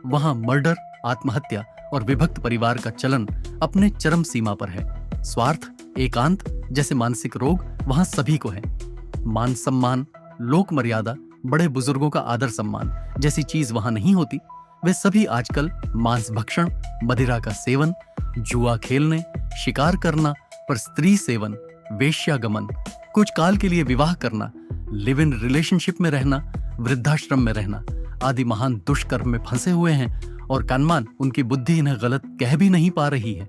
वहां मर्डर, आत्महत्या और विभक्त परिवार का चलन अपने चरम सीमा पर है। स्वार्थ, एकांत जैसे मानसिक रोग वहां सभी को है। मान सम्मान, लोक मर्यादा, बड़े बुजुर्गों का आदर सम्मान जैसी चीज वहां नहीं होती। वे सभी आजकल मांस भक्षण, मदिरा का सेवन, जुआ खेलने, शिकार करना, पर स्त्री सेवन, वेश्यागमन, कुछ काल के लिए विवाह करना, लिव इन रिलेशनशिप में रहना, वृद्धाश्रम में रहना आदि महान दुष्कर्म में फंसे हुए हैं और कानमान उनकी बुद्धि इन्हें गलत कह भी नहीं पा रही है।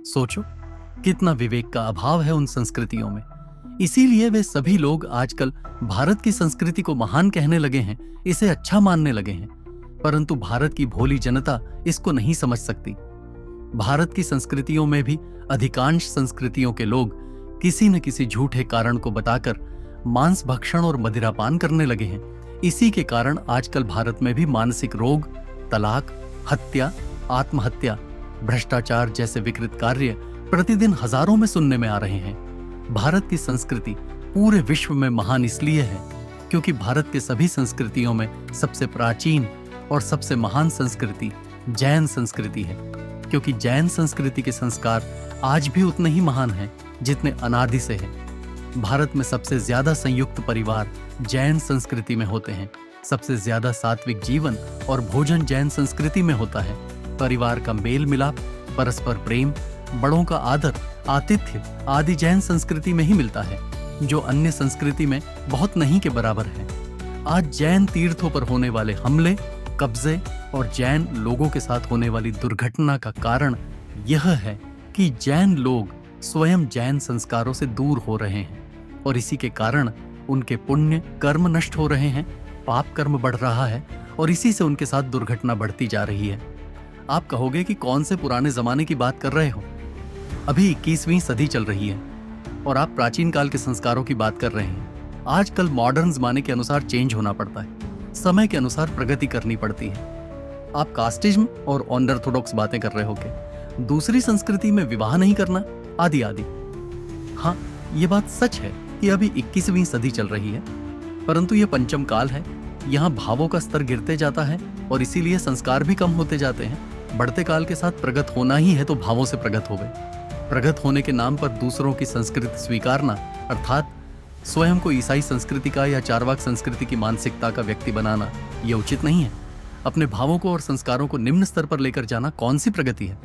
सोचो कितना विवेक का अभाव है उन संस्कृतियों में। इसीलिए वे सभी लोग आजकल भारत की संस्कृति को महान कहने लगे हैं, इसे अच्छा मानने लगे हैं, परंतु भारत की भोली जनता इसको नहीं समझ सकती। भारत की संस्कृतियों में भी अधिकांश संस्कृतियों के लोग किसी न किसी झूठे कारण को बताकर मांस भक्षण और मदिरापान करने लगे हैं। इसी के कारण आजकल भारत में भी मानसिक रोग, तलाक, हत्या, आत्महत्या, भ्रष्टाचार जैसे विकृत कार्य प्रतिदिन हजारों में सुनने में आ रहे हैं। भारत की संस्कृति पूरे विश्व में महान इसलिए है क्योंकि भारत के सभी संस्कृतियों में सबसे प्राचीन और सबसे महान संस्कृति जैन संस्कृति है, क्योंकि जैन संस्कृति के संस्कार आज भी उतने ही महान हैं जितने अनादि से हैं। भारत में सबसे ज्यादा संयुक्त परिवार जैन संस्कृति में होते हैं। सबसे ज्यादा सात्विक जीवन और भोजन जैन संस्कृति में होता है। परिवार का मेल मिलाप, परस्पर प्रेम, बड़ों का आदर, आतिथ्य आदि जैन संस्कृति में ही मिलता है, जो अन्य संस्कृति में बहुत नहीं के बराबर है। आज जैन तीर्थों पर होने वाले हमले, कब्जे और जैन लोगों के साथ होने वाली दुर्घटना का कारण यह है कि जैन लोग स्वयं जैन संस्कारों से दूर हो रहे हैं और इसी के कारण उनके पुण्य कर्म नष्ट हो रहे हैं, पाप कर्म बढ़ रहा है और इसी से उनके साथ दुर्घटना बढ़ती जा रही है। आप कहोगे कि कौन से पुराने जमाने की बात कर रहे हो? अभी 21वीं सदी चल रही है और आप प्राचीन काल के संस्कारों की बात कर रहे हैं। आजकल मॉडर्न जमाने के अनुसार चेंज होना पड़ता है, समय के अनुसार प्रगति करनी पड़ती है। आप कास्टिज्म और ऑनऑर्थोडॉक्स बातें कर रहे होगे, दूसरी संस्कृति में विवाह नहीं करना आदि आदि। हाँ, ये बात सच है कि अभी 21वीं सदी चल रही है, परंतु यह पंचम काल है। यहाँ भावों का स्तर गिरते जाता है और इसीलिए संस्कार भी कम होते जाते हैं। बढ़ते काल के साथ प्रगत होना ही है तो भावों से प्रगत हो गए। प्रगत होने के नाम पर दूसरों की संस्कृति स्वीकारना, अर्थात स्वयं को ईसाई संस्कृति का या चारवाक संस्कृति की मानसिकता का व्यक्ति बनाना, यह उचित नहीं है। अपने भावों को और संस्कारों को निम्न स्तर पर लेकर जाना कौन सी प्रगति है?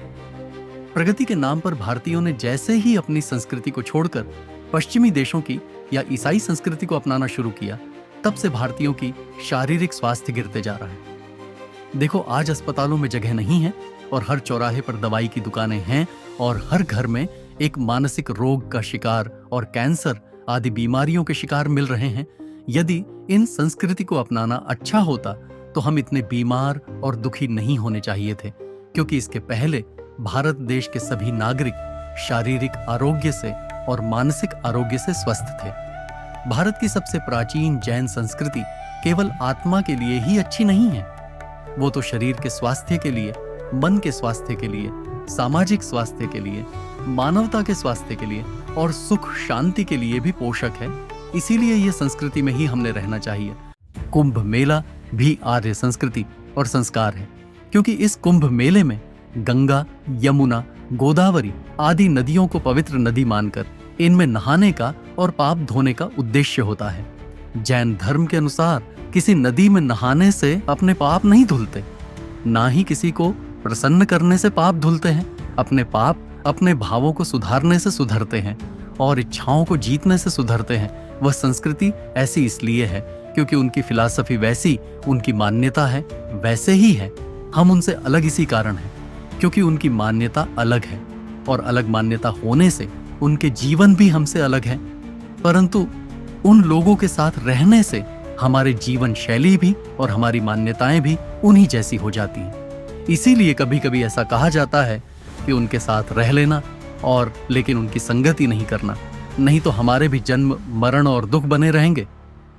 प्रगति के नाम पर भारतीयों ने जैसे ही अपनी संस्कृति को छोड़कर पश्चिमी देशों की या ईसाई संस्कृति को अपनाना शुरू किया, तब से भारतीयों की शारीरिक स्वास्थ्य गिरते जा रहा है। देखो, आज अस्पतालों में जगह नहीं है और हर चौराहे पर दवाई की दुकानें हैं और हर घर में एक मानसिक रोग का शिकार और कैंसर आदि बीमारियों के शिकार मिल रहे हैं। यदि इन संस्कृति को अपनाना अच्छा होता तो हम इतने बीमार और दुखी नहीं होने चाहिए थे, क्योंकि इसके पहले भारत देश के सभी नागरिक शारीरिक आरोग्य से और मानसिक आरोग्य से स्वस्थ थे। भारत की सबसे प्राचीन जैन संस्कृति केवल आत्मा के लिए ही अच्छी नहीं है, वो तो शरीर के स्वास्थ्य के लिए, मन के स्वास्थ्य के लिए, सामाजिक स्वास्थ्य के लिए, मानवता के स्वास्थ्य के लिए और सुख शांति के लिए भी पोषक है। इसीलिए यह संस्कृति में ही हमने रहना चाहिए। कुंभ मेला भी आर्य संस्कृति और संस्कार है, क्योंकि इस कुंभ मेले में गंगा, यमुना, गोदावरी आदि नदियों को पवित्र नदी मानकर इनमें नहाने का और पाप धोने का उद्देश्य होता है। जैन धर्म के अनुसार किसी नदी में नहाने से अपने पाप नहीं धुलते, ना ही किसी को प्रसन्न करने से पाप धुलते हैं। अपने पाप अपने भावों को सुधारने से सुधरते हैं और इच्छाओं को जीतने से सुधरते हैं। वह संस्कृति ऐसी इसलिए है क्योंकि उनकी फिलॉसफी वैसी, उनकी मान्यता है वैसे ही है। हम उनसे अलग इसी कारण है क्योंकि उनकी मान्यता अलग है और अलग मान्यता होने से उनके जीवन भी हमसे अलग है। परंतु उन लोगों के साथ रहने से हमारे जीवन शैली भी और हमारी मान्यताएं भी उन्हीं जैसी हो जाती हैं। इसीलिए कभी कभी ऐसा कहा जाता है कि उनके साथ रह लेना और लेकिन उनकी संगति नहीं करना, नहीं तो हमारे भी जन्म, मरण और दुख बने रहेंगे।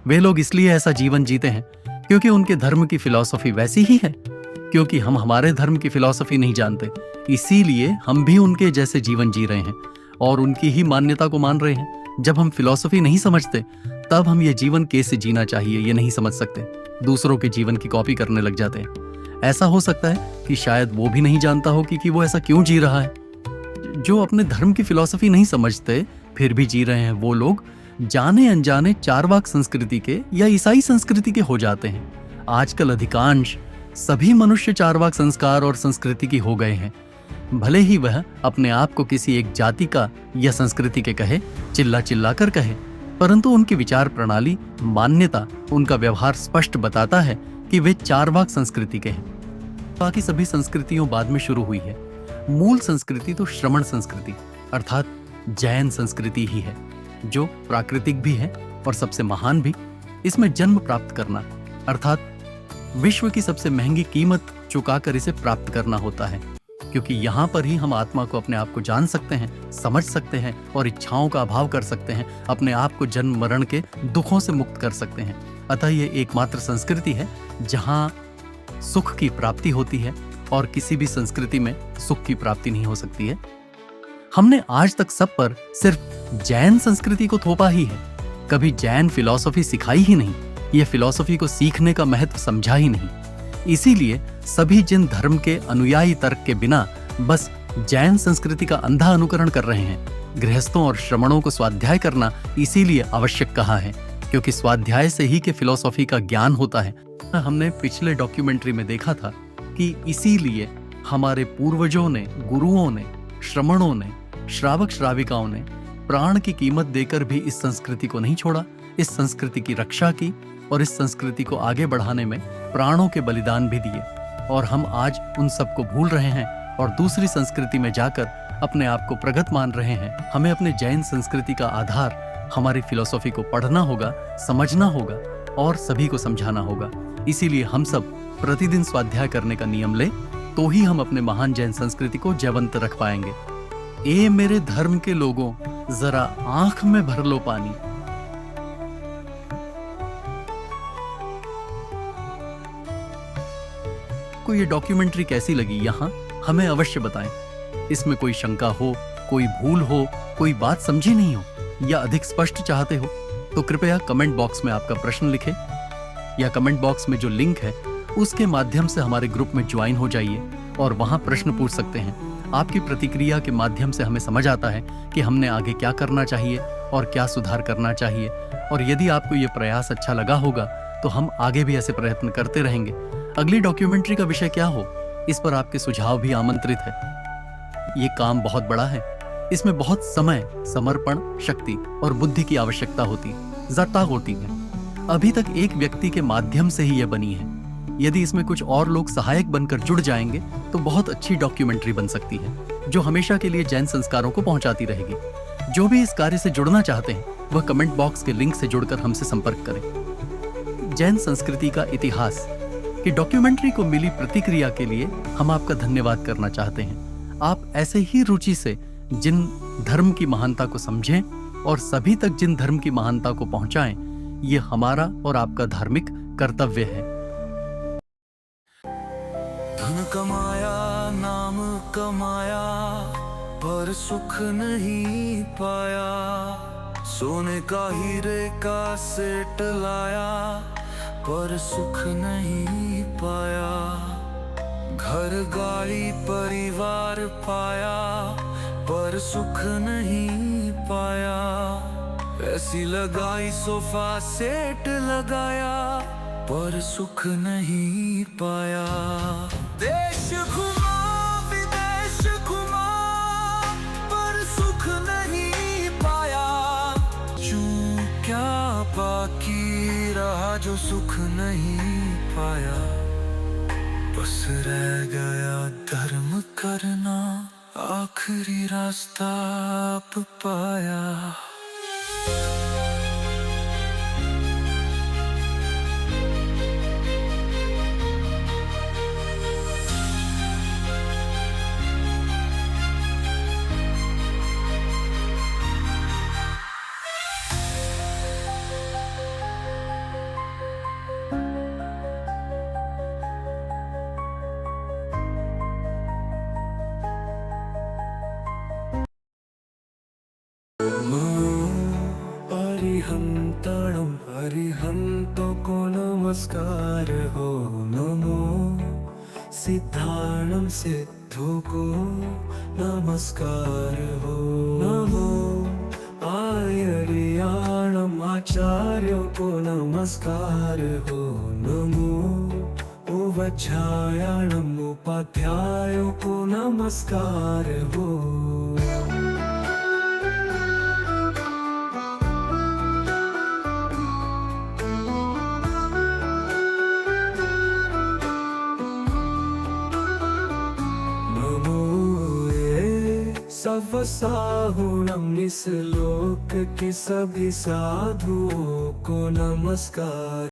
वे लोग इसलिए ऐसा जीवन जीते हैं क्योंकि उनके धर्म की फिलॉसफी वैसी ही है। क्योंकि हम हमारे धर्म की फिलॉसफी नहीं जानते, इसीलिए हम भी उनके जैसे जीवन जी रहे हैं और उनकी ही मान्यता को मान रहे हैं। जब हम फिलॉसफी नहीं समझते तब हम ये जीवन कैसे जीना चाहिए ये नहीं समझ सकते, दूसरों के जीवन की कॉपी करने लग जाते हैं। ऐसा हो सकता है कि शायद वो भी नहीं जानता हो कि वो ऐसा क्यों जी रहा है। जो अपने धर्म की फिलॉसफी नहीं समझते फिर भी जी रहे हैं, वो लोग जाने अनजाने चारवाक संस्कृति के या ईसाई संस्कृति के हो जाते हैं। आजकल अधिकांश सभी मनुष्य चारवाक संस्कार और संस्कृति की हो गए हैं। भले ही वह अपने आप को किसी एक जाति का या संस्कृति के कहे, चिल्ला चिल्ला कर कहे, परंतु उनकी विचार प्रणाली, मान्यता, उनका व्यवहार स्पष्ट बताता है कि वे चारवाक संस्कृति के हैं। बाकी सभी संस्कृतियों बाद में शुरू हुई है। मूल संस्कृति तो श्रमण संस्कृति अर्थात जैन संस्कृति ही है, जो प्राकृतिक भी है और सबसे महान भी। इसमें जन्म प्राप्त करना अर्थात विश्व की सबसे महंगी कीमत चुकाकर इसे प्राप्त करना होता है, क्योंकि यहाँ पर ही हम आत्मा को, अपने आप को जान सकते हैं, समझ सकते हैं और इच्छाओं का अभाव कर सकते हैं, अपने आप को जन्म मरण के दुखों से मुक्त कर सकते हैं। अतः ये एकमात्र संस्कृति है जहाँ सुख की प्राप्ति होती है और किसी भी संस्कृति में सुख की प्राप्ति नहीं हो सकती है। हमने आज तक सब पर सिर्फ जैन संस्कृति को थोपा ही है, कभी जैन फिलॉसफी सिखाई ही नहीं, यह फिलॉसफी को सीखने का महत्व समझा ही नहीं। इसीलिए सभी जिन धर्म के अनुयायी तर्क के बिना बस जैन संस्कृति का अंधा अनुकरण कर रहे हैं। गृहस्थों और श्रमणों को स्वाध्याय करना इसीलिए आवश्यक कहा है, क्योंकि स्वाध्याय से ही के फिलॉसफी का ज्ञान होता है। हमने पिछले डॉक्यूमेंट्री में देखा था कि इसीलिए हमारे पूर्वजों ने, गुरुओं ने, श्रमणों ने, श्रावक श्राविकाओं ने प्राण की कीमत देकर भी इस संस्कृति को नहीं छोड़ा, इस संस्कृति की रक्षा की और इस संस्कृति को आगे बढ़ाने में प्राणों के बलिदान भी दिए। और हम आज उन सबको भूल रहे हैं और दूसरी संस्कृति में जाकर अपने आप को प्रगत मान रहे हैं। हमें अपने जैन संस्कृति का आधार हमारी फिलॉसफी को पढ़ना होगा, समझना होगा और सभी को समझाना होगा। इसीलिए हम सब प्रतिदिन स्वाध्याय करने का नियम ले, तो ही हम अपने महान जैन संस्कृति को जीवंत रख पाएंगे। ए मेरे धर्म के लोगों, जरा आंख में भर लो पानी। को ये डॉक्यूमेंट्री कैसी लगी यहाँ हमें अवश्य बताएं। इसमें कोई शंका हो, कोई भूल हो, कोई बात समझी नहीं हो या अधिक स्पष्ट चाहते हो तो कृपया कमेंट बॉक्स में आपका प्रश्न लिखें या कमेंट बॉक्स में जो लिंक है उसके माध्यम से हमारे ग्रुप में ज्वाइन हो जाइए और वहां प्रश्न पूछ सकते हैं। आपकी प्रतिक्रिया के माध्यम से हमें समझ आता है कि हमने आगे क्या करना चाहिए और क्या सुधार करना चाहिए। और यदि आपको ये प्रयास अच्छा लगा होगा तो हम आगे भी ऐसे प्रयत्न करते रहेंगे। अगली डॉक्यूमेंट्री का विषय क्या हो, इस पर आपके सुझाव भी आमंत्रित है। ये काम बहुत बड़ा है, इसमें बहुत समय, समर्पण, शक्ति और बुद्धि की आवश्यकता होती है। अभी तक एक व्यक्ति के माध्यम से ही यह बनी है। यदि इसमें कुछ और लोग सहायक बनकर जुड़ जाएंगे तो बहुत अच्छी डॉक्यूमेंट्री बन सकती है, जो हमेशा के लिए जैन संस्कारों को पहुंचाती रहेगी। जो भी इस कार्य से जुड़ना चाहते हैं वह कमेंट बॉक्स के लिंक से जुड़कर हमसे संपर्क करें। जैन संस्कृति का इतिहास की डॉक्यूमेंट्री को मिली प्रतिक्रिया के लिए हम आपका धन्यवाद करना चाहते हैं। आप ऐसे ही रुचि से जिन धर्म की महानता को समझें और सभी तक जिन धर्म की महानता को पहुंचाएं, ये हमारा और आपका धार्मिक कर्तव्य है। धन कमाया, नाम कमाया, पर सुख नहीं पाया। सोने का हीरे का सेट लाया, पर सुख नहीं पाया। घर गाड़ी परिवार पाया, पर सुख नहीं पाया। ऐसी लगाई सोफा सेट लगाया, पर सुख नहीं पाया। देश घुमा विदेश घुमा, पर सुख नहीं पाया। क्यों क्या बाकी रहा जो सुख नहीं पाया। बस रह गया धर्म करना, आखिरी रास्ता अब पाया। अरिहंतणं अरिहंतो को नमस्कार हो। नमो सिद्धाणं सिद्धो को नमस्कार हो। नमो आर्याणं आचार्यों को नमस्कार हो। नमो उपाध्यायाणं उपाध्यायों को नमस्कार हो। सर्वसाहुणं इस लोक के सभी साधुओं को नमस्कार।